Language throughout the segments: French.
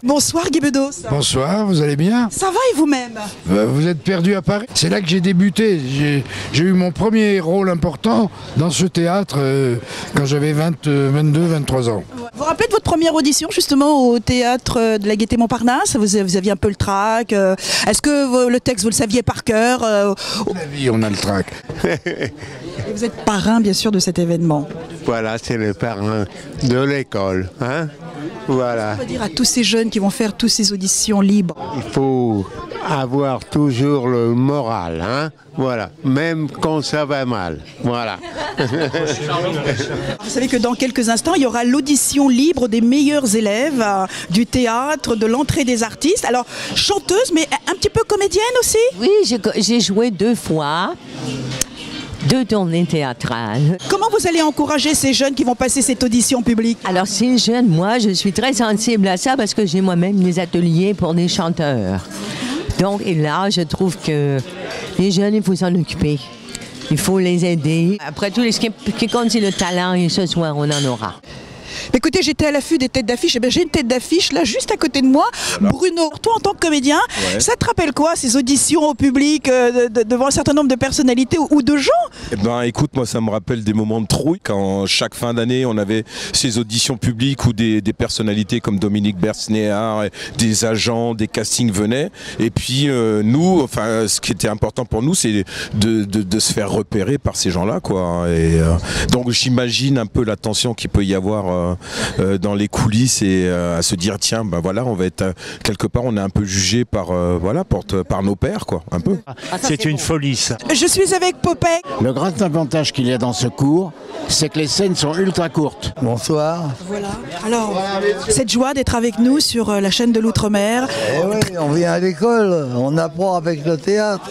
Bonsoir Guy Bedos. Bonsoir, vous allez bien? Ça va et vous-même? Vous êtes perdu à Paris? C'est là que j'ai débuté. J'ai eu mon premier rôle important dans ce théâtre quand j'avais 22-23 ans. Vous vous rappelez de votre première audition justement au théâtre de la Gaîté Montparnasse? Vous aviez un peu le trac. Est-ce que le texte vous le saviez par cœur? La vie, on a le trac. Et vous êtes parrain bien sûr de cet événement. Voilà, c'est le parrain de l'école, hein? Voilà. On va dire à tous ces jeunes qui vont faire toutes ces auditions libres. Il faut avoir toujours le moral, hein? Voilà, même quand ça va mal, voilà. Vous savez que dans quelques instants, il y aura l'audition libre des meilleurs élèves du théâtre, de l'entrée des artistes. Alors, chanteuse, mais un petit peu comédienne aussi? Oui, j'ai joué 2 fois. 2 tournées théâtrales. Comment vous allez encourager ces jeunes qui vont passer cette audition publique? Alors ces jeunes, moi je suis très sensible à ça parce que j'ai moi-même des ateliers pour des chanteurs. Donc et là je trouve que les jeunes il faut s'en occuper. Il faut les aider. Après tout, ce qui compte c'est le talent et ce soir on en aura. Écoutez, j'étais à l'affût des têtes d'affiche. J'ai une tête d'affiche là juste à côté de moi. Bruno, toi en tant que comédien, ça te rappelle quoi ces auditions au public devant un certain nombre de personnalités ou de gens? Eh ben écoute, moi ça me rappelle des moments de trouille quand chaque fin d'année on avait ces auditions publiques où des personnalités comme Dominique Bersnéard, des agents, des castings venaient. Et puis nous, enfin ce qui était important pour nous, c'est de se faire repérer par ces gens-là, quoi. Et donc j'imagine un peu la tension qu'il peut y avoir dans les coulisses et à se dire tiens ben voilà on va être quelque part on est un peu jugé par par nos pairs quoi un peu. C'est une folie ça. Je suis avec Popek. Le grand avantage qu'il y a dans ce cours, c'est que les scènes sont ultra courtes. Bonsoir. Voilà. Alors, cette joie d'être avec nous sur la chaîne de l'Outre-mer. Eh oui, on vient à l'école, on apprend avec le théâtre.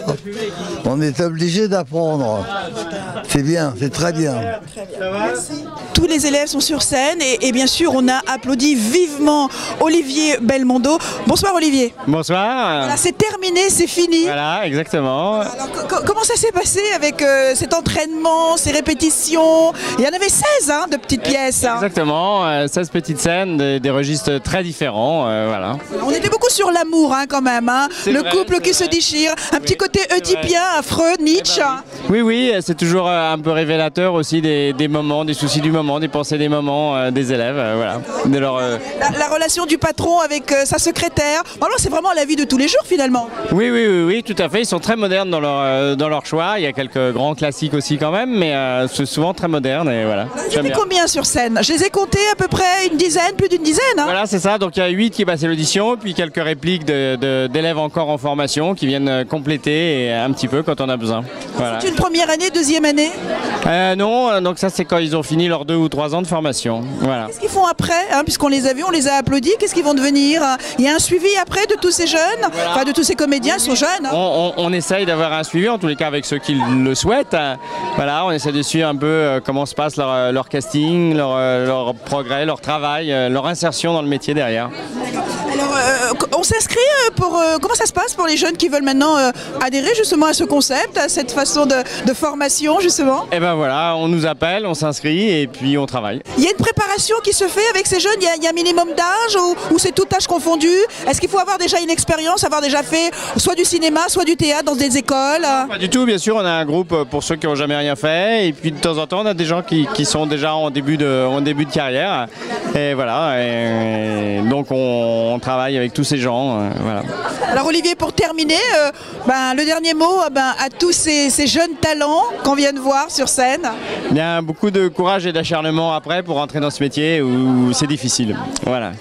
On est obligé d'apprendre. C'est bien, c'est très bien. Tous les élèves sont sur scène et bien sûr on a applaudi vivement Olivier Belmondo. Bonsoir Olivier. Bonsoir. Voilà, c'est terminé, c'est fini. Voilà, exactement. Alors, comment ça s'est passé avec cet entraînement, ces répétitions? Il y en avait 16 hein, de petites pièces. Hein. Exactement, 16 petites scènes, des registres très différents. Voilà. On était beaucoup sur l'amour hein, quand même. Hein. Le vrai, couple qui se déchire, un petit côté oedipien à Freud, Nietzsche. Oui, c'est toujours un peu révélateur aussi des moments, des soucis du moment, des pensées des moments des élèves. Voilà. De leur, la relation du patron avec sa secrétaire. Alors c'est vraiment la vie de tous les jours finalement. Oui, tout à fait. Ils sont très modernes dans leur choix. Il y a quelques grands classiques aussi quand même, mais c'est souvent très moderne et voilà. Vous avez combien sur scène? Je les ai comptés à peu près une dizaine, plus d'une dizaine. Hein. Voilà, c'est ça. Donc il y a 8 qui passent l'audition, puis quelques répliques d'élèves encore en formation qui viennent compléter un petit peu quand on a besoin. Voilà. C'est une première année, deuxième année? Non, donc ça c'est quand ils ont fini leurs 2 ou 3 ans de formation. Voilà. Qu'est-ce qu'ils font après hein, puisqu'on les a vus, on les a applaudis, qu'est-ce qu'ils vont devenir? Il y a un suivi après de tous ces jeunes, voilà. Enfin de tous ces comédiens, ils sont jeunes. Hein. On essaye d'avoir un suivi, en tous les cas avec ceux qui le souhaitent. Voilà, on essaie de suivre un peu comment se passe leur casting, leur progrès, leur travail, leur insertion dans le métier derrière. Alors, on s'inscrit pour... comment ça se passe pour les jeunes qui veulent maintenant adhérer justement à ce concept, à cette façon de formation justement? Eh ben voilà, on nous appelle, on s'inscrit et puis on travaille. Il y a une préparation qui se fait avec ces jeunes, il y a un minimum d'âge ou c'est tout âge confondu? Est-ce qu'il faut avoir déjà une expérience, avoir déjà fait soit du cinéma, soit du théâtre dans des écoles? Pas du tout, bien sûr, on a un groupe pour ceux qui n'ont jamais rien fait et puis de temps en temps on a des gens qui sont déjà en début de carrière et voilà, et donc on travaille avec tous ces gens. Voilà. Alors Olivier, pour terminer, le dernier mot à tous ces jeunes talents qu'on vient de voir sur scène. Bien, beaucoup de courage et d'acharnement après pour entrer dans ce métier où c'est difficile. Voilà.